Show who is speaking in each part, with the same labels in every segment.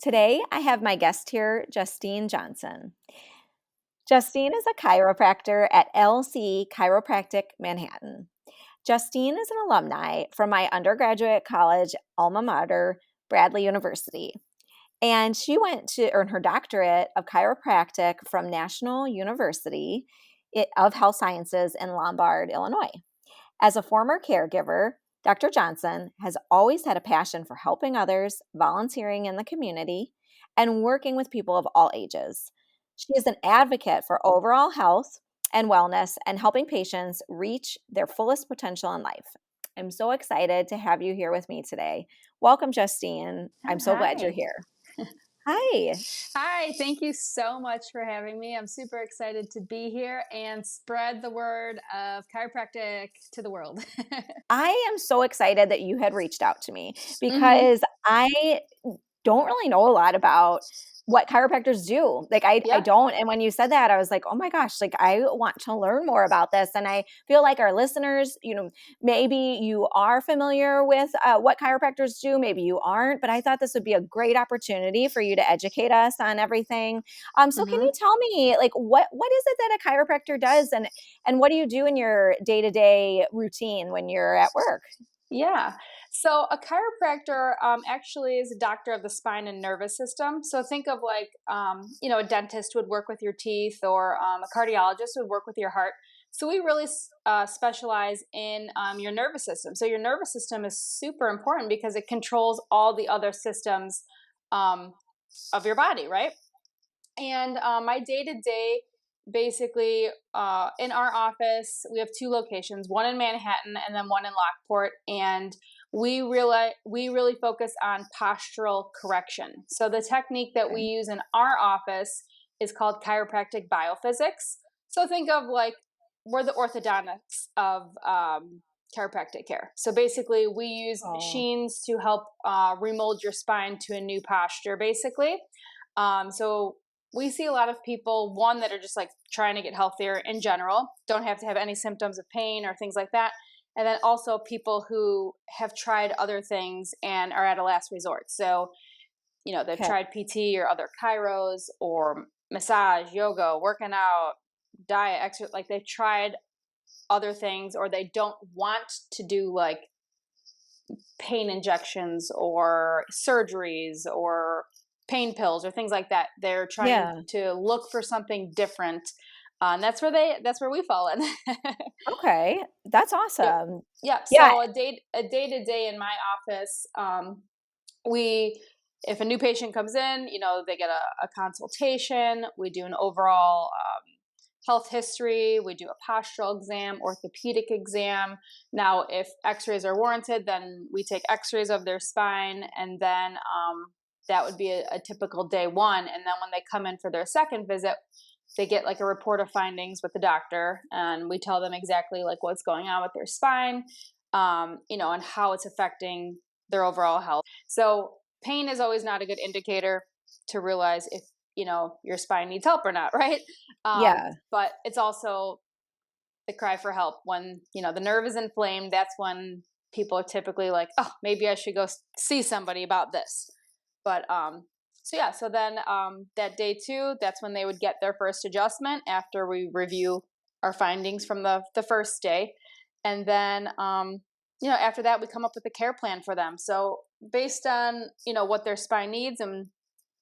Speaker 1: Today, I have my guest here, Justine Johnson. Justine is a chiropractor at LC Chiropractic-Manhattan. Justine is an alumni from my undergraduate college alma mater, Bradley University, and she went to earn her doctorate of chiropractic from National University of Health Sciences in Lombard, Illinois. As a former caregiver, Dr. Johnson has always had a passion for helping others, volunteering in the community, and working with people of all ages. She is an advocate for overall health and wellness and helping patients reach their fullest potential in life. I'm so excited to have you here with me today. Welcome, Justine. I'm so glad you're
Speaker 2: Hi.
Speaker 1: here. Hi.
Speaker 2: Hi, thank you so much for having me. I'm super excited to be here and spread the word of chiropractic to the world.
Speaker 1: I am so excited that you had reached out to me
Speaker 2: hmm
Speaker 1: because I don't really know a lot about what chiropractors do. Like I
Speaker 2: Yeah.
Speaker 1: don't. And when you said that, I was like, oh my gosh, like I want to learn more about this. And I feel like our listeners, maybe you are familiar with what chiropractors do, maybe you aren't, but I thought this would be a great opportunity for you to educate us on everything. So can you
Speaker 2: hmm
Speaker 1: tell me like what is it that a chiropractor does and what do you do in your day-to-day routine when you're at work?
Speaker 2: Yeah. So a chiropractor actually is a doctor of the spine and nervous system. So think of like, a dentist would work with your teeth or a cardiologist would work with your heart. So we really specialize in your nervous system. So your nervous system is super important because it controls all the other systems um, of your body, right? And my day to day, basically, in our office, we have two locations, one in Manhattan and then one in Lockport, and we really focus on postural correction. So the technique that we
Speaker 1: Okay.
Speaker 2: use in our office is called chiropractic biophysics. So think of like we're the orthodontics of chiropractic care. So basically, we use
Speaker 1: Oh,
Speaker 2: machines to help remold your spine to a new posture, basically. So we see a lot of people, one, that are just like trying to get healthier in general, don't have to have any symptoms of pain or things like that. And then also people who have tried other things and are at a last resort. So, they've
Speaker 1: okay.
Speaker 2: tried PT or other chiros or massage, yoga, working out, diet, exercise. Like they've tried other things or they don't want to do like pain injections or surgeries or pain pills or things like that. They're trying
Speaker 1: Yeah.
Speaker 2: to look for something different. And that's where we fall in.
Speaker 1: Okay. That's
Speaker 2: Yep.
Speaker 1: awesome.
Speaker 2: Yep.
Speaker 1: Yeah.
Speaker 2: So a day to day in my office, we if a new patient comes in, they get a consultation. We do an overall health history. We do a postural exam, orthopedic exam. Now, if X-rays are warranted, then we take X-rays of their spine, and then that would be a typical day one. And then when they come in for their second visit, they get like a report of findings with the doctor, and we tell them exactly like what's going on with their spine, and how it's affecting their overall health. So pain is always not a good indicator to realize if your spine needs help or not, right?
Speaker 1: Yeah.
Speaker 2: But it's also the cry for help when the nerve is inflamed. That's when people are typically like, oh, maybe I should go see somebody about this. But so yeah, so then that day two, that's when they would get their first adjustment after we review our findings from the first day. And then after that we come up with a care plan for them. So based on what their spine needs, and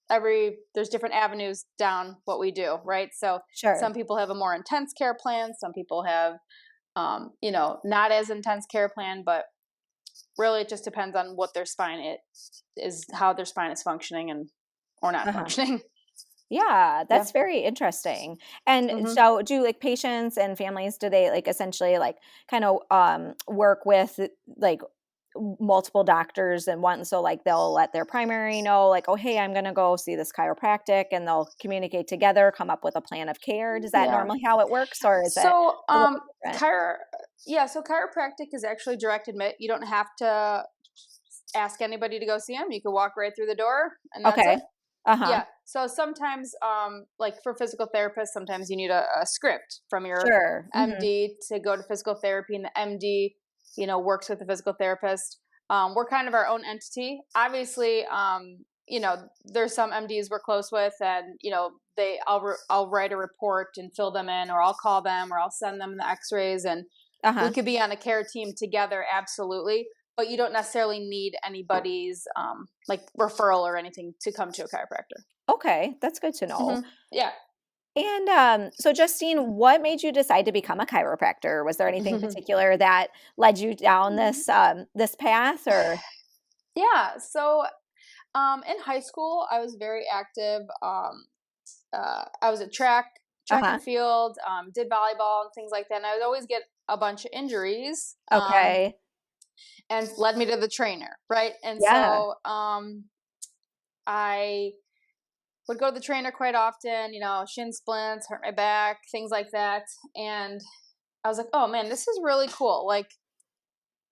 Speaker 2: there's different avenues down what we do, right? So some
Speaker 1: Sure.
Speaker 2: people have a more intense care plan, some people have not as intense care plan, but really it just depends on what their spine is, how their spine is functioning and or not
Speaker 1: Uh-huh.
Speaker 2: functioning.
Speaker 1: Yeah,
Speaker 2: Yeah.
Speaker 1: that's very interesting. And
Speaker 2: hmm
Speaker 1: so do like patients and families, do they like essentially like kind of work with like multiple doctors and one so like they'll let their primary know like, oh hey, I'm gonna go see this chiropractic and they'll communicate together, come up with a plan of care. Does that
Speaker 2: Yeah.
Speaker 1: normally how it works or is it
Speaker 2: So,
Speaker 1: a little different?
Speaker 2: so chiropractic is actually direct admit. You don't have to ask anybody to go see him. You can walk right through the door and that's
Speaker 1: Okay.
Speaker 2: it.
Speaker 1: Uh-huh.
Speaker 2: Yeah. So sometimes, like for physical therapists, sometimes you need a script from your
Speaker 1: Sure. Mhm.
Speaker 2: MD to go to physical therapy, and the MD, works with the physical therapist. We're kind of our own entity. Obviously, there's some MDs we're close with, and I'll write a report and fill them in, or I'll call them, or I'll send them the X-rays, and we
Speaker 1: Uh-huh.
Speaker 2: could be on a care team together, absolutely. But you don't necessarily need anybody's like referral or anything to come to a chiropractor.
Speaker 1: Okay, that's good to know.
Speaker 2: Yeah.
Speaker 1: And so, Justine, what made you decide to become a chiropractor? Was there anything particular that led you down this path, or?
Speaker 2: Yeah. So in high school, I was very active. I was at track
Speaker 1: Uh-huh.
Speaker 2: and field, did volleyball and things like that. And I would always get a bunch of injuries,
Speaker 1: Okay.
Speaker 2: and led me to the trainer, right? And
Speaker 1: Yeah.
Speaker 2: so I would go to the trainer quite often. Shin splints, hurt my back, things like that. And I was like, oh man, this is really cool. Like,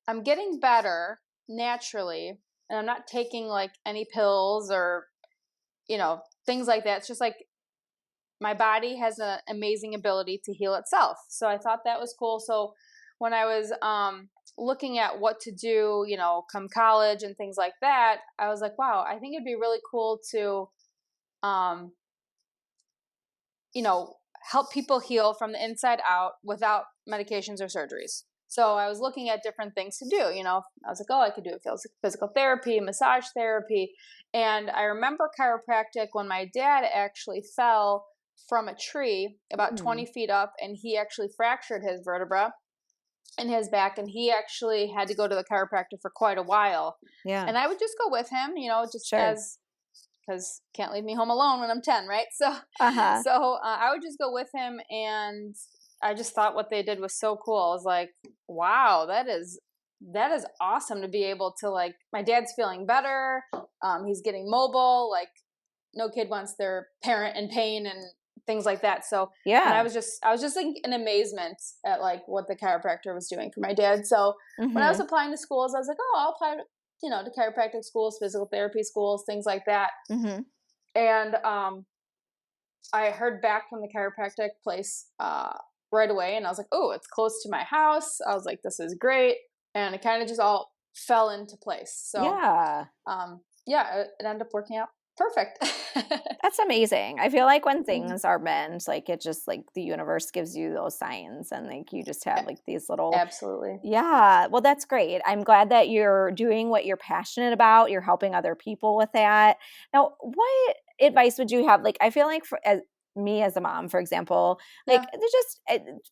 Speaker 2: I'm getting better naturally, and I'm not taking like any pills or things like that. It's just like my body has an amazing ability to heal itself. So I thought that was cool. So when I was looking at what to do, come college and things like that, I was like, wow, I think it'd be really cool to, um, help people heal from the inside out without medications or surgeries. So I was looking at different things to do. I was like, oh, I could do physical therapy, massage therapy. And I remember chiropractic when my dad actually fell from a tree about
Speaker 1: Mm.
Speaker 2: 20 feet up, and he actually fractured his vertebra in his back, and he actually had to go to the chiropractor for quite a while.
Speaker 1: Yeah.
Speaker 2: And I would just go with him, just
Speaker 1: Sure.
Speaker 2: as because can't leave me home alone when I'm 10, right? So,
Speaker 1: Uh-huh.
Speaker 2: I would just go with him, and I just thought what they did was so cool. I was like, wow, that is awesome to be able to, like, my dad's feeling better. He's getting mobile. Like, no kid wants their parent in pain and things like that. So, and
Speaker 1: Yeah.
Speaker 2: I was just like in amazement at like what the chiropractor was doing for my dad. So when I was
Speaker 1: Mhm.
Speaker 2: applying to schools, I was like, oh, I'll apply, to chiropractic schools, physical therapy schools, things like that.
Speaker 1: Mhm.
Speaker 2: And I heard back from the chiropractic place right away, and I was like, oh, it's close to my house. I was like, this is great, and it kind of just all fell into place. So
Speaker 1: Yeah.
Speaker 2: yeah, it ended up working out perfect.
Speaker 1: That's amazing. I feel like when
Speaker 2: Mhm.
Speaker 1: things are meant, like it just like the universe gives you those signs and like you just have like these little.
Speaker 2: Absolutely.
Speaker 1: Yeah, well, that's great. I'm glad that you're doing what you're passionate about. You're helping other people with that. Now, what advice would you have? Like, I feel like for me as a mom, for example, like
Speaker 2: Yeah.
Speaker 1: there's just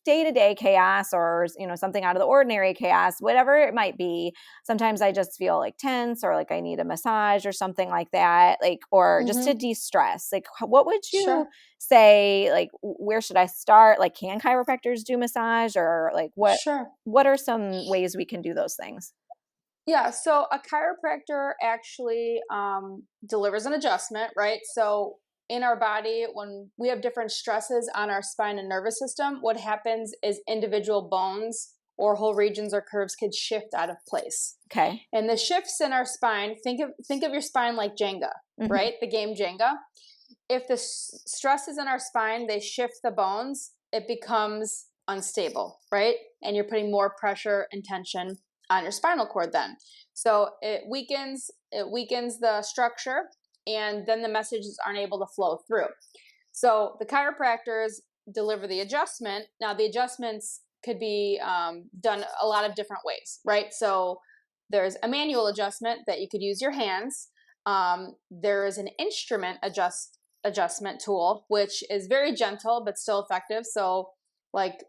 Speaker 1: day to day chaos or something out of the ordinary chaos, whatever it might be. Sometimes I just feel like tense or like I need a massage or something like that, like or just to
Speaker 2: Hmm.
Speaker 1: de-stress. Like, what would you
Speaker 2: Sure.
Speaker 1: say? Like, where should I start? Like, can chiropractors do massage or like
Speaker 2: Sure.
Speaker 1: what are some ways we can do those things?
Speaker 2: Yeah. So a chiropractor actually delivers an adjustment, right? So in our body, when we have different stresses on our spine and nervous system, what happens is individual bones or whole regions or curves could shift out of place.
Speaker 1: Okay.
Speaker 2: And the shifts in our spine, think of your spine like Jenga,
Speaker 1: Mhm.
Speaker 2: right? The game Jenga. If the stress is in our spine, they shift the bones, it becomes unstable, right? And you're putting more pressure and tension on your spinal cord then. So it weakens the structure, and then the messages aren't able to flow through. So the chiropractors deliver the adjustment. Now the adjustments could be done a lot of different ways, right? So there's a manual adjustment that you could use your hands. There is an instrument adjustment tool, which is very gentle but still effective. So, like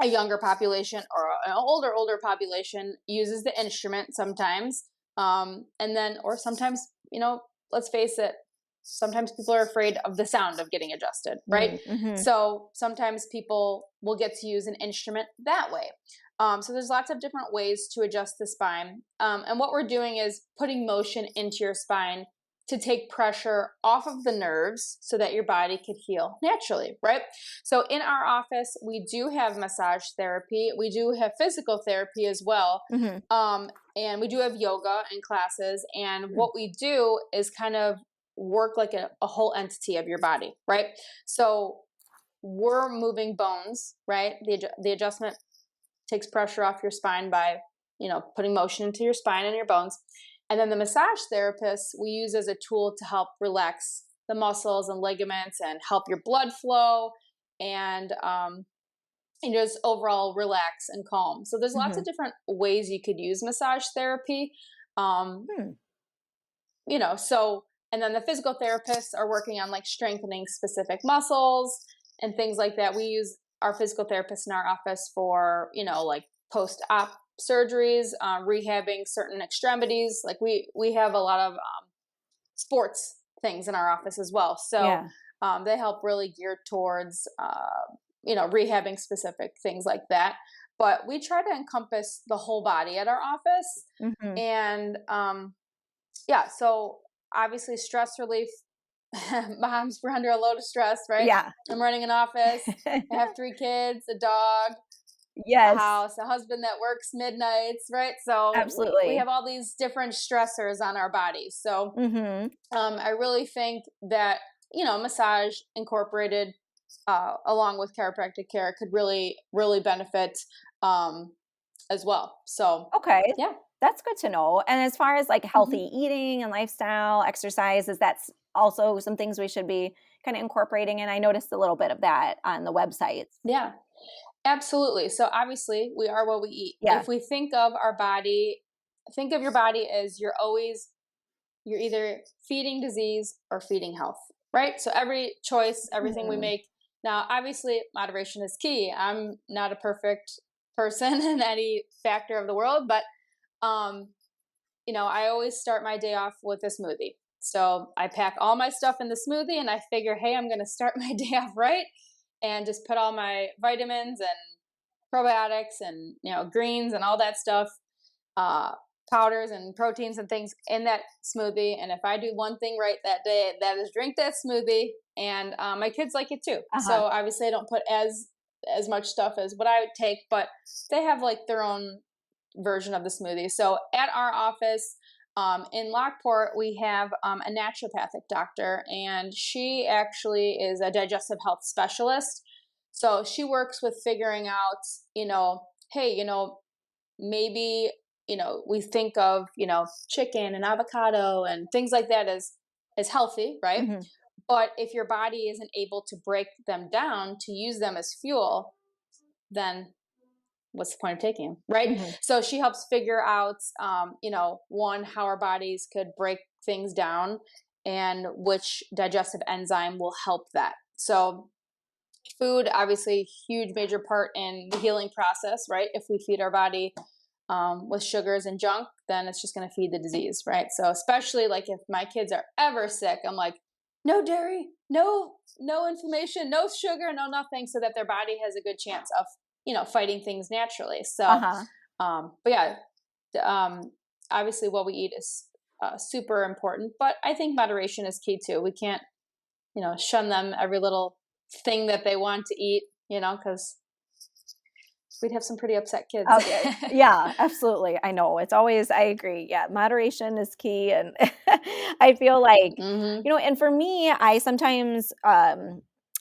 Speaker 2: a younger population or an older population uses the instrument sometimes, and then or sometimes let's face it, sometimes people are afraid of the sound of getting adjusted, right?
Speaker 1: Mm-hmm.
Speaker 2: So sometimes people will get to use an instrument that way. So there's lots of different ways to adjust the spine, and what we're doing is putting motion into your spine to take pressure off of the nerves so that your body could heal naturally, right? So in our office, we do have massage therapy. We do have physical therapy as well.
Speaker 1: Mm-hmm.
Speaker 2: And we do have yoga and classes. And what we do is kind of work like a whole entity of your body, right? So we're moving bones, right? The adjustment takes pressure off your spine by, putting motion into your spine and your bones. And then the massage therapists we use as a tool to help relax the muscles and ligaments and help your blood flow and just overall relax and calm. So there's lots
Speaker 1: Hmm.
Speaker 2: of different ways you could use massage therapy. Um,
Speaker 1: Hmm.
Speaker 2: so and then the physical therapists are working on like strengthening specific muscles and things like that. We use our physical therapists in our office for, like post-op surgeries, rehabbing certain extremities. Like we have a lot of sports things in our office as well. So
Speaker 1: Yeah.
Speaker 2: they help really geared towards, rehabbing specific things like that. But we try to encompass the whole body at our office.
Speaker 1: Hmm.
Speaker 2: And yeah, so obviously stress relief. Moms, we're under a load of stress, right?
Speaker 1: Yeah.
Speaker 2: I'm running an office. I have 3 kids, a dog, a
Speaker 1: Yes,
Speaker 2: house, a husband that works midnights, right? So we have
Speaker 1: absolutely.
Speaker 2: all these different stressors on our bodies. So
Speaker 1: Hmm.
Speaker 2: I really think that, massage incorporated along with chiropractic care could really, really benefit um, as well. So,
Speaker 1: Okay,
Speaker 2: yeah.
Speaker 1: that's good to know. And as far as like
Speaker 2: Hmm.
Speaker 1: healthy eating and lifestyle, exercise, is that also some things we should be kind of incorporating? And I noticed a little bit of that on the websites.
Speaker 2: Yeah, absolutely. So, obviously, we are what we eat.
Speaker 1: Yeah.
Speaker 2: If we think of our body, think of your body as you're either feeding disease or feeding health, right? So, every choice, everything we
Speaker 1: Hmm.
Speaker 2: make. Now, obviously, moderation is key. I'm not a perfect person in any factor of the world, but um, I always start my day off with a smoothie. So I pack all my stuff in the smoothie and I figure, hey, I'm going to start my day off right and just put all my vitamins and probiotics and, greens and all that stuff, uh, powders and proteins and things in that smoothie. And if I do one thing right that day, that is drink that smoothie. And my kids like it too.
Speaker 1: Uh-huh.
Speaker 2: So obviously I don't put as much stuff as what I would take, but they have like their own version of the smoothie. So at our office in Lockport, we have a naturopathic doctor, and she actually is a digestive health specialist. So she works with figuring out, hey, maybe, we think of, chicken and avocado and things like that as healthy, right?
Speaker 1: Hmm.
Speaker 2: But if your body isn't able to break them down to use them as fuel, then what's the point of taking them, right?
Speaker 1: Hmm.
Speaker 2: So she helps figure out, one, how our bodies could break things down and which digestive enzyme will help that. So food, obviously, huge major part in the healing process, right? If we feed our body with sugars and junk, then it's just going to feed the disease, right? So especially like if my kids are ever sick, I'm like, no dairy, no inflammation, no sugar, no nothing, so that their body has a good chance of fighting things naturally. So,
Speaker 1: Uh-huh.
Speaker 2: but yeah, obviously what we eat is super important, but I think moderation is key too. We can't shun them every little thing that they want to eat, because we'd have some pretty upset kids.
Speaker 1: Okay. Yeah, absolutely. I know. It's always, I agree. Yeah, moderation is key. And I feel like,
Speaker 2: Hmm.
Speaker 1: and for me, I sometimes,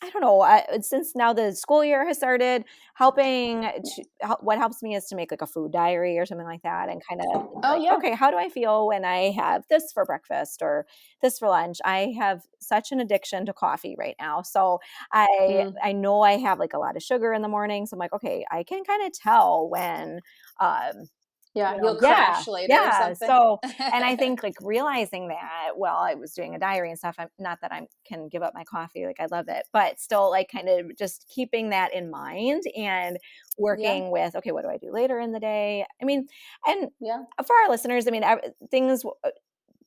Speaker 1: I don't know, since now the school year has started, what helps me is to make like a food diary or something like that and kind of
Speaker 2: Oh
Speaker 1: like,
Speaker 2: yeah.
Speaker 1: okay, how do I feel when I have this for breakfast or this for lunch? I have such an addiction to coffee right now. So I
Speaker 2: Mm.
Speaker 1: I know I have like a lot of sugar in the morning, so I'm like, okay, I can kind of tell when, um,
Speaker 2: Yeah, you'll
Speaker 1: yeah,
Speaker 2: crash later or
Speaker 1: yeah.
Speaker 2: something.
Speaker 1: So, and I think like realizing that while I was doing a diary and stuff, I'm not that I can give up my coffee, like I love it, but still like kind of just keeping that in mind and
Speaker 2: Yeah,
Speaker 1: working with, okay, what do I do later in the day? I mean, and
Speaker 2: yeah,
Speaker 1: for our listeners, I mean, things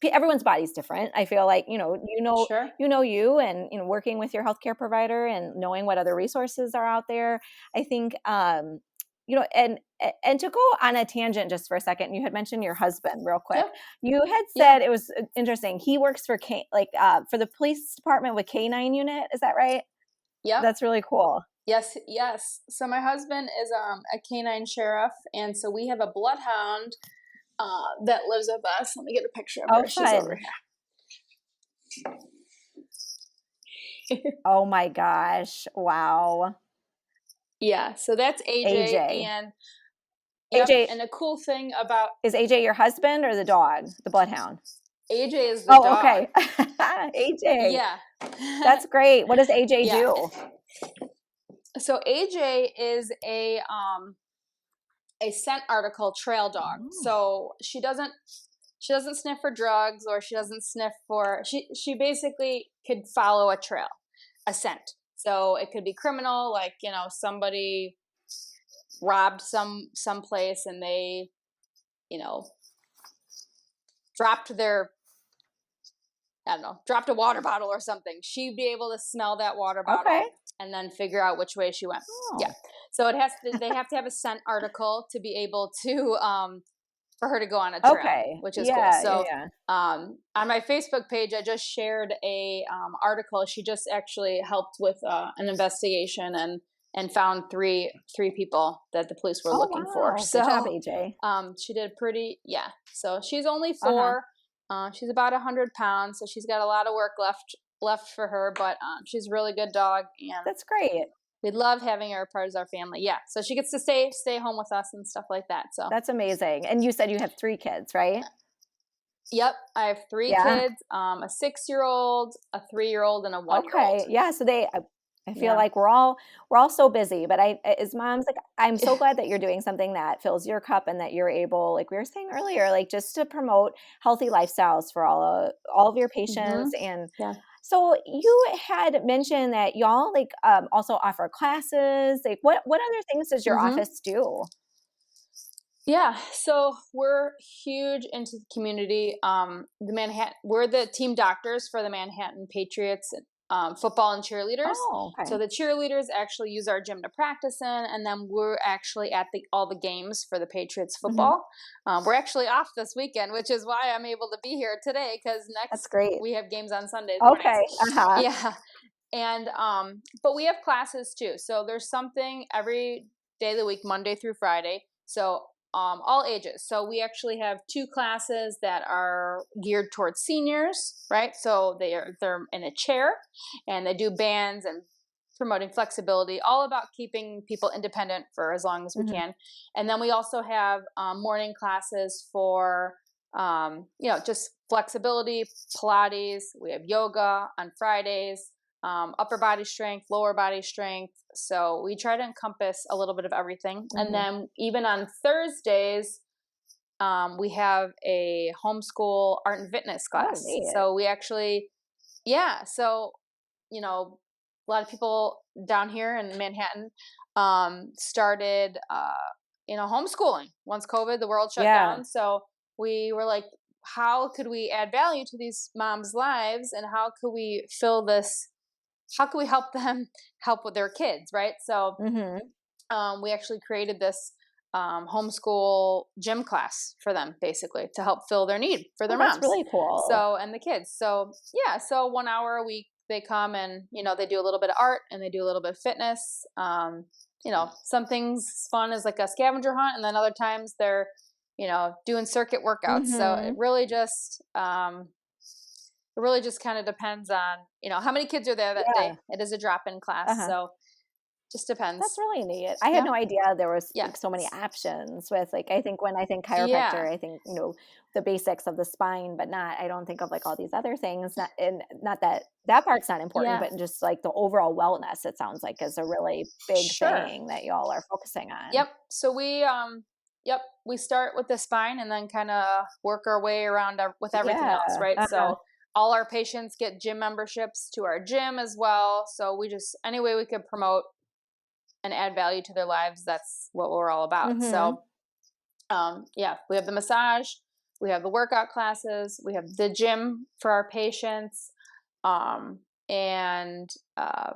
Speaker 1: everyone's body's different. I feel like,
Speaker 2: sure.
Speaker 1: you and, working with your healthcare provider and knowing what other resources are out there. I think, and to go on a tangent just for a second, you had mentioned your husband real quick.
Speaker 2: Yeah,
Speaker 1: You had
Speaker 2: yeah,
Speaker 1: said it was interesting. He works for for the police department with K9 unit. Is that right?
Speaker 2: yep.
Speaker 1: That's really cool.
Speaker 2: Yes, yes. So my husband is a canine sheriff, and so we have a bloodhound that lives with us. Let me get a picture of
Speaker 1: Oh,
Speaker 2: her. She's over
Speaker 1: fun.
Speaker 2: here.
Speaker 1: Oh my gosh. Wow.
Speaker 2: Yeah, so that's AJ,
Speaker 1: AJ.
Speaker 2: and Yep.
Speaker 1: AJ,
Speaker 2: And the cool thing about
Speaker 1: is AJ your husband or the dog, the bloodhound?
Speaker 2: AJ is the
Speaker 1: Oh,
Speaker 2: dog.
Speaker 1: okay. AJ.
Speaker 2: Yeah.
Speaker 1: That's great. What does AJ
Speaker 2: Yeah.
Speaker 1: do?
Speaker 2: So AJ is a scent article trail dog.
Speaker 1: Oh,
Speaker 2: So she doesn't sniff for drugs, or she doesn't sniff for she basically could follow a trail, a scent. So it could be criminal, like, somebody robbed some place and they, you know, dropped their, I don't know, dropped a water bottle or something. She'd be able to smell that water
Speaker 1: okay.
Speaker 2: bottle and then figure out which way she went.
Speaker 1: Oh,
Speaker 2: Yeah. So they have to have a scent article to be able to for her to go on a trail,
Speaker 1: okay.
Speaker 2: which is cool.
Speaker 1: Yeah,
Speaker 2: So
Speaker 1: yeah.
Speaker 2: on my Facebook page, I just shared a article. She just actually helped with an investigation and found three people that the police were
Speaker 1: Oh,
Speaker 2: looking for.
Speaker 1: wow. Good job,
Speaker 2: So
Speaker 1: AJ.
Speaker 2: she did pretty, yeah. So she's only
Speaker 1: Uh-huh.
Speaker 2: 4. She's about 100 pounds, so she's got a lot of work left for her. But she's a really good dog, and
Speaker 1: That's great.
Speaker 2: we love having her part of our family. Yeah, so she gets to stay home with us and stuff like that. So
Speaker 1: That's amazing. And you said you have 3 kids, right?
Speaker 2: yep, I have 3
Speaker 1: Yeah.
Speaker 2: kids: a 6-year-old, a 3-year-old, and a 1-year-old.
Speaker 1: Okay. Yeah. So I feel
Speaker 2: Yeah.
Speaker 1: like we're all so busy, but as moms, like, I'm so glad that you're doing something that fills your cup and that you're able, like we were saying earlier, like just to promote healthy lifestyles for all of your
Speaker 2: Mm-hmm.
Speaker 1: patients. And
Speaker 2: Yeah.
Speaker 1: so you had mentioned that y'all like also offer classes. Like what other things does your
Speaker 2: Mm-hmm.
Speaker 1: office do?
Speaker 2: Yeah, so we're huge into the community. We're the team doctors for the Manhattan Patriots football and cheerleaders.
Speaker 1: Oh,
Speaker 2: So
Speaker 1: okay.
Speaker 2: the cheerleaders actually use our gym to practice in, and then we're actually at all the games for the Patriots
Speaker 1: Hmm.
Speaker 2: football. We're actually off this weekend, which is why I'm able to be here today, because
Speaker 1: That's
Speaker 2: next
Speaker 1: great.
Speaker 2: we have games on Sundays mornings.
Speaker 1: Okay. Uh-huh.
Speaker 2: Yeah, and but we have classes too. So there's something every day of the week, Monday through Friday. So all ages. So we actually have 2 classes that are geared towards seniors, right? So they're in a chair, and they do bands and promoting flexibility, all about keeping people independent for as long as we
Speaker 1: Hmm.
Speaker 2: can. And then we also have morning classes for just flexibility, Pilates. We have yoga on Fridays, upper body strength, lower body strength. So we try to encompass a little bit of everything. And
Speaker 1: Hmm.
Speaker 2: then even on Thursdays, we have a homeschool art and fitness
Speaker 1: Oh,
Speaker 2: class.
Speaker 1: neat.
Speaker 2: So we actually, yeah. So, a lot of people down here in Manhattan started, homeschooling once the world shut
Speaker 1: Yeah.
Speaker 2: down. So we were like, how could we add value to these moms' lives, and how could we how can we help them help with their kids, right? So
Speaker 1: Hmm.
Speaker 2: we actually created this homeschool gym class for them, basically to help fill their need for
Speaker 1: Oh,
Speaker 2: their
Speaker 1: that's
Speaker 2: moms,
Speaker 1: really cool.
Speaker 2: so and the kids. So yeah, so 1 hour a week they come, and they do a little bit of art and they do a little bit of fitness. Some things fun is like a scavenger hunt, and then other times they're doing circuit workouts. So
Speaker 1: Hmm.
Speaker 2: it really just kind of depends on how many kids are there that day.
Speaker 1: Yeah.
Speaker 2: It is a drop-in class,
Speaker 1: Uh-huh.
Speaker 2: so just
Speaker 1: That's
Speaker 2: depends.
Speaker 1: really neat. I had
Speaker 2: Yeah.
Speaker 1: no idea there was
Speaker 2: Yeah.
Speaker 1: like so many options with like I think when I think
Speaker 2: Yeah.
Speaker 1: chiropractor, I think, the basics of the spine, but I don't think of like all these other things. Not that that part's not important,
Speaker 2: Yeah.
Speaker 1: but just like the overall wellness, it sounds like is a really big
Speaker 2: Sure.
Speaker 1: thing that y'all are focusing on.
Speaker 2: Yep. So we start with the spine and then kind of work our way around with everything
Speaker 1: Yeah.
Speaker 2: else, right?
Speaker 1: Uh-huh.
Speaker 2: So all our patients get gym memberships to our gym as well. So we just any way we could promote and add value to their lives, that's what we're all about.
Speaker 1: Mhm.
Speaker 2: So yeah, we have the massage, we have the workout classes, we have the gym for our patients, and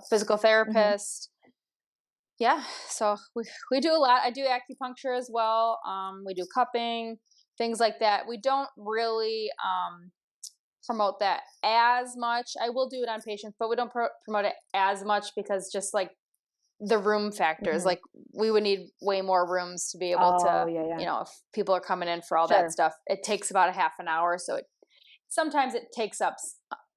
Speaker 2: physical
Speaker 1: Mhm.
Speaker 2: therapist. Yeah, so we do a lot. I do acupuncture as well. We do cupping, things like that. We don't really promote that as much. I will do it on patients, but we don't promote it as much because just like the room factors,
Speaker 1: Mhm.
Speaker 2: like we would need way more rooms to be able
Speaker 1: Oh,
Speaker 2: to,
Speaker 1: yeah, yeah.
Speaker 2: if people are coming in for all that
Speaker 1: Sure.
Speaker 2: stuff, it takes about a half an hour. So sometimes it takes up,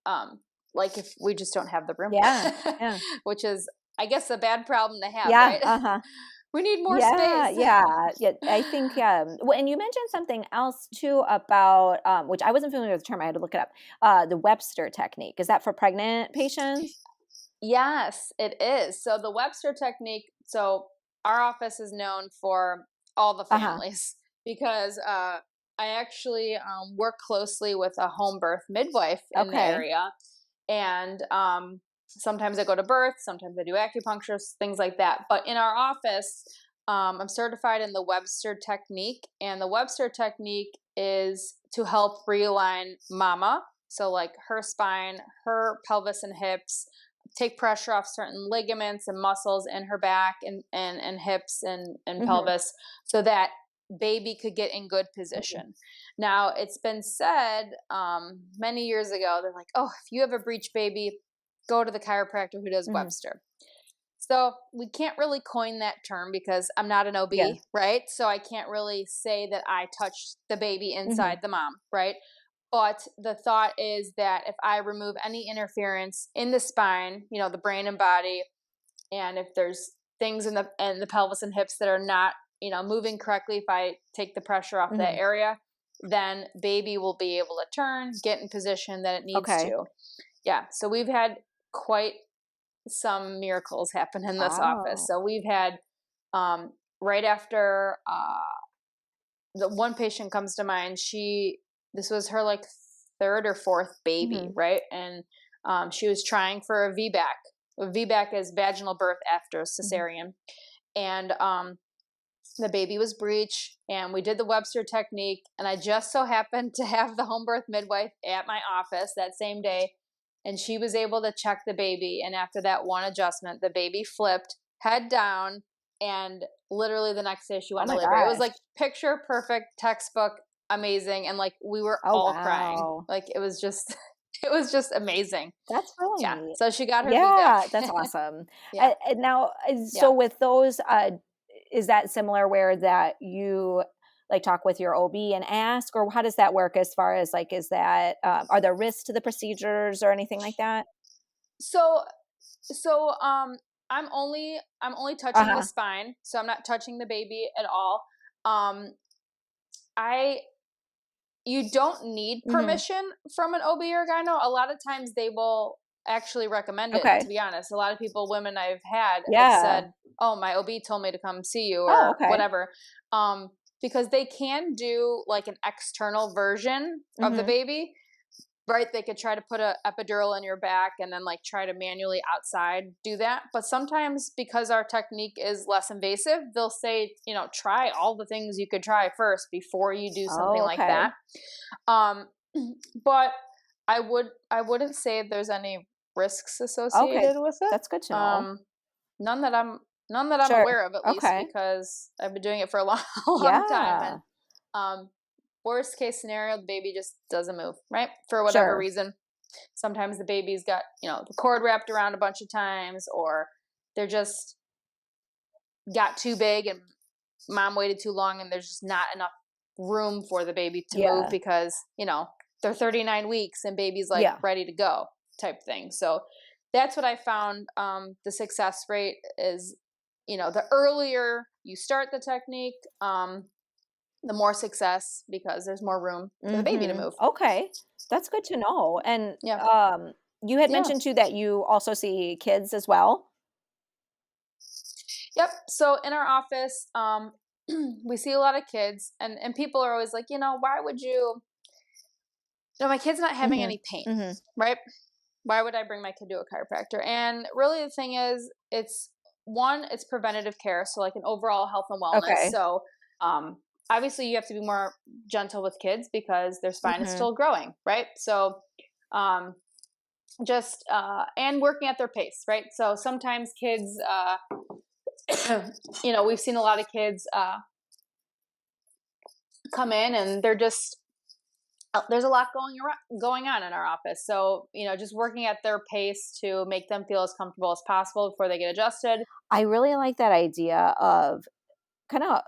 Speaker 2: um, like if we just don't have the room,
Speaker 1: Yeah. Yeah.
Speaker 2: which is, I guess, a bad problem to have,
Speaker 1: Yeah.
Speaker 2: right?
Speaker 1: Uh-huh.
Speaker 2: We need more
Speaker 1: Yeah,
Speaker 2: space.
Speaker 1: yeah, yeah. I think, well, and you mentioned something else too about, which I wasn't familiar with the term. I had to look it up. The Webster technique. Is that for pregnant patients?
Speaker 2: Yes, it is. So the Webster technique, so our office is known for all the
Speaker 1: Uh-huh.
Speaker 2: families because I actually work closely with a home birth midwife in the
Speaker 1: Okay.
Speaker 2: area. And sometimes I go to birth, sometimes I do acupuncture, things like that. But in our office, I'm certified in the Webster technique. And the Webster technique is to help realign mama. So, like her spine, her pelvis, and hips, take pressure off certain ligaments and muscles in her back and hips and
Speaker 1: Mhm.
Speaker 2: pelvis so that baby could get in good
Speaker 1: Mhm.
Speaker 2: position. Now, it's been said many years ago, they're like, oh, if you have a breech baby, go to the chiropractor who does
Speaker 1: Mhm.
Speaker 2: Webster. So we can't really coin that term because I'm not an
Speaker 1: Yeah.
Speaker 2: OB, right? So I can't really say that I touched the baby
Speaker 1: Mhm.
Speaker 2: inside the mom, right? But the thought is that if I remove any interference in the spine, the brain and body, and if there's things in the pelvis and hips that are not, moving correctly, if I take the pressure off that
Speaker 1: Mhm.
Speaker 2: area, then baby will be able to turn, get in position that it needs
Speaker 1: Okay.
Speaker 2: to. Yeah. So we've had quite some miracles happen in this office.
Speaker 1: Wow.
Speaker 2: So we've had right after the one patient comes to mind. This was her like third or fourth baby,
Speaker 1: Mhm.
Speaker 2: right? And she was trying for a VBAC. A VBAC is vaginal birth after
Speaker 1: Mhm.
Speaker 2: cesarean, and the baby was breech, and we did the Webster technique. And I just so happened to have the home birth midwife at my office that same day, and she was able to check the baby. And after that one adjustment, the baby flipped head down, and literally the next day she
Speaker 1: Oh
Speaker 2: went to
Speaker 1: my
Speaker 2: labor. It was
Speaker 1: gosh.
Speaker 2: like picture perfect, textbook, amazing, and like we were
Speaker 1: Oh,
Speaker 2: all crying.
Speaker 1: wow.
Speaker 2: Like it was just, it was just amazing.
Speaker 1: That's really
Speaker 2: Yeah.
Speaker 1: neat.
Speaker 2: So she got her
Speaker 1: Yeah, that's
Speaker 2: VBAC.
Speaker 1: awesome.
Speaker 2: Yeah.
Speaker 1: And now, so
Speaker 2: Yeah.
Speaker 1: with those, is that similar where that you like talk with your OB and ask, or how does that work as far as like, is that, are there risks to the procedures or anything like that?
Speaker 2: So so I'm only touching the
Speaker 1: Uh-huh.
Speaker 2: spine, so I'm not touching the baby at all. Um I You don't need
Speaker 1: Mhm.
Speaker 2: permission from an OB or gyno. A lot of times they will actually recommend it, to
Speaker 1: Okay.
Speaker 2: be honest. A lot of women I've had have
Speaker 1: Yeah.
Speaker 2: said, "Oh, my OB told me to come see you,"
Speaker 1: Oh,
Speaker 2: or
Speaker 1: okay.
Speaker 2: whatever. Because they can do like an external version of the
Speaker 1: Mhm.
Speaker 2: baby. Right, they could try to put a epidural in your back and then like try to manually outside do that. But sometimes because our technique is less invasive, they'll say, try all the things you could try first before you do something
Speaker 1: Oh,
Speaker 2: like
Speaker 1: okay.
Speaker 2: that. Um, but I wouldn't say there's any risks
Speaker 1: Okay.
Speaker 2: associated with it.
Speaker 1: That's good to know.
Speaker 2: Um, none that I'm none that I'm
Speaker 1: Sure.
Speaker 2: aware of, at least
Speaker 1: Okay.
Speaker 2: because I've been doing it for a long, a long time. And
Speaker 1: Yeah.
Speaker 2: um, worst case scenario, the baby just doesn't move, right? For whatever
Speaker 1: Sure.
Speaker 2: reason. Sometimes the baby's got, the cord wrapped around a bunch of times, or they're just got too big and mom waited too long and there's just not enough room for the baby to move
Speaker 1: Yeah.
Speaker 2: because, they're 39 weeks and baby's like
Speaker 1: Yeah.
Speaker 2: ready to go type thing. So that's what I found. The success rate is, the earlier you start the technique, the more success because there's more room for the baby to
Speaker 1: Mhm.
Speaker 2: move.
Speaker 1: Okay. That's good to know. And,
Speaker 2: Yeah.
Speaker 1: you had
Speaker 2: Yeah.
Speaker 1: mentioned too that you also see kids as well?
Speaker 2: Yep. So in our office, we see a lot of kids, and people are always like, why would you? My kid's not having
Speaker 1: Mhm.
Speaker 2: any pain,
Speaker 1: Mhm.
Speaker 2: right? Why would I bring my kid to a chiropractor? And really, the thing is, it's preventative care, so like an overall health and wellness.
Speaker 1: Okay.
Speaker 2: So, obviously, you have to be more gentle with kids because their spine is
Speaker 1: Mhm.
Speaker 2: still growing, right? So, um, just and working at their pace, right? So sometimes kids, we've seen a lot of kids come in and they're just there's a lot going on in our office. So, just working at their pace to make them feel as comfortable as possible before they get adjusted.
Speaker 1: I really like that idea of kinda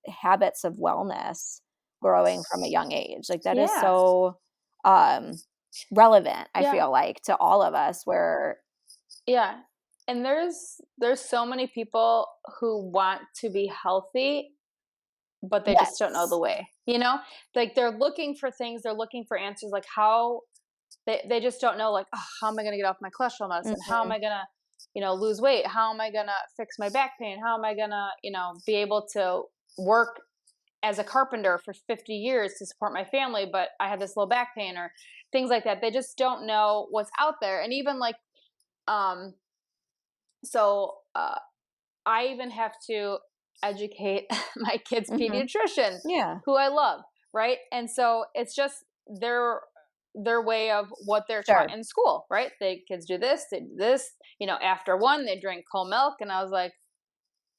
Speaker 1: habits of wellness growing from a young age. Like, that is
Speaker 2: Yeah.
Speaker 1: so, um, relevant, I
Speaker 2: Yeah.
Speaker 1: feel like, to all of us where
Speaker 2: Yeah. And there's so many people who want to be healthy, but they just don't know the
Speaker 1: Yes.
Speaker 2: way, you know? Like they're looking for things, they're looking for answers, like how they just don't know, like, oh, how am I gonna get off my cholesterol medicine? How am
Speaker 1: Mhm.
Speaker 2: I gonna, lose weight? How am I gonna fix my back pain? How am I gonna, be able to work as a carpenter for 50 years to support my family, but I have this low back pain or things like that. They just don't know what's out there. And even like, um, so I even have to educate my kid's
Speaker 1: Mhm.
Speaker 2: pediatrician,
Speaker 1: Yeah.
Speaker 2: who I love, right? And so it's just their their way of what they're taught
Speaker 1: Sure.
Speaker 2: in school, right? They kids do this, they do this. After one, they drink cold milk, and I was like,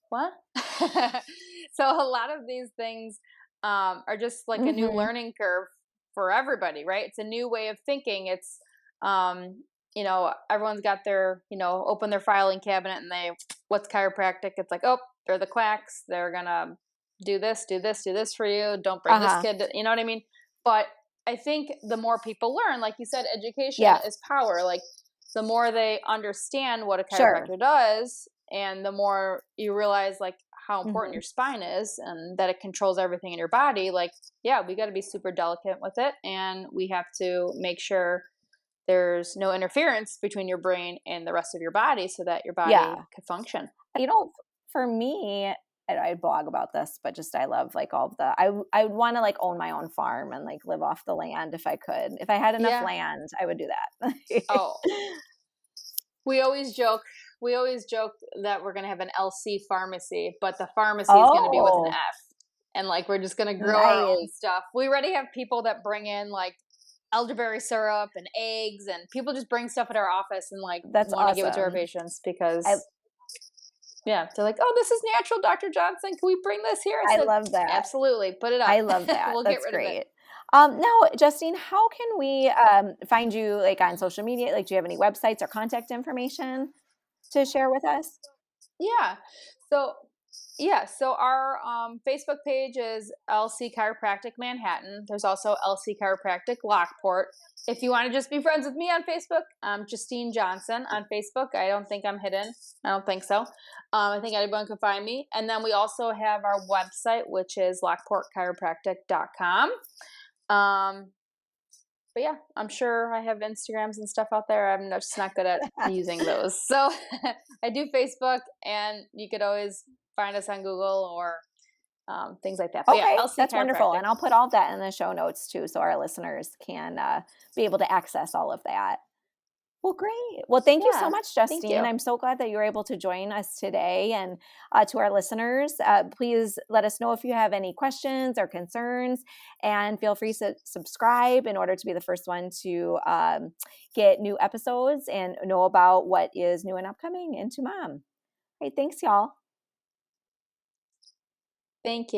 Speaker 2: what? So a lot of these things are just like a new
Speaker 1: Mhm.
Speaker 2: learning curve for everybody, right? It's a new way of thinking. It's everyone's got their, open their filing cabinet and they, what's chiropractic? It's like, oh, they're the quacks. They're gonna do this, do this, do this for you. Don't bring this
Speaker 1: Uh-huh.
Speaker 2: kid. You know what I mean? But I think the more people learn, like you said, education
Speaker 1: Yeah.
Speaker 2: is power. Like the more they understand what a
Speaker 1: Sure.
Speaker 2: chiropractor does, and the more you realize like how important
Speaker 1: Mhm.
Speaker 2: your spine is and that it controls everything in your body, like, yeah, we got to be super delicate with it, and we have to make sure there's no interference between your brain and the rest of your body so that your body
Speaker 1: Yeah.
Speaker 2: could function.
Speaker 1: For me, and I blog about this, but just I love like all of the I would want to like own my own farm and like live off the land if I could. If I had enough
Speaker 2: Yeah.
Speaker 1: land, I would do that.
Speaker 2: Oh, we always joke. We always joke that we're going to have an LC pharmacy, but the pharmacy is going to be with an
Speaker 1: Oh,
Speaker 2: F. And like we're just going to grow our own
Speaker 1: nice.
Speaker 2: stuff. We already have people that bring in like elderberry syrup and eggs, and people just bring stuff at our office and like
Speaker 1: That's
Speaker 2: want to give it to our
Speaker 1: awesome.
Speaker 2: patients
Speaker 1: I
Speaker 2: because, yeah, they're like, oh, this is natural, Dr. Johnson. Can we bring this here? I
Speaker 1: I
Speaker 2: said,
Speaker 1: love that.
Speaker 2: absolutely, put it up.
Speaker 1: I love that.
Speaker 2: We'll get
Speaker 1: That's
Speaker 2: rid of it.
Speaker 1: great. Now, Justine, how can we find you like on social media? Like, do you have any websites or contact information to share with us?
Speaker 2: Yeah. So so our Facebook page is LC Chiropractic-Manhattan. There's also LC Chiropractic Lockport. If you want to just be friends with me on Facebook, Justine Johnson on Facebook. I don't think I'm hidden. I don't think so. I think anyone can find me. And then we also have our website, which is lockportchiropractic.com. Um, but yeah, I'm sure I have Instagrams and stuff out there. I'm just not good at using those. So I do Facebook, and you could always find us on Google or things like that. But yeah,
Speaker 1: Okay,
Speaker 2: LC
Speaker 1: that's wonderful.
Speaker 2: Chiropractic.
Speaker 1: And I'll put all that in the show notes too, so our listeners can be able to access all of that. Well, great. Well, thank you so
Speaker 2: Yeah,
Speaker 1: much,
Speaker 2: thank
Speaker 1: Justine.
Speaker 2: you.
Speaker 1: I'm so glad that you were able to join us today. And to our listeners, please let us know if you have any questions or concerns, and feel free to subscribe in order to be the first one to get new episodes and know about what is new and upcoming into Mom. All right, thanks, y'all.
Speaker 2: Thank you.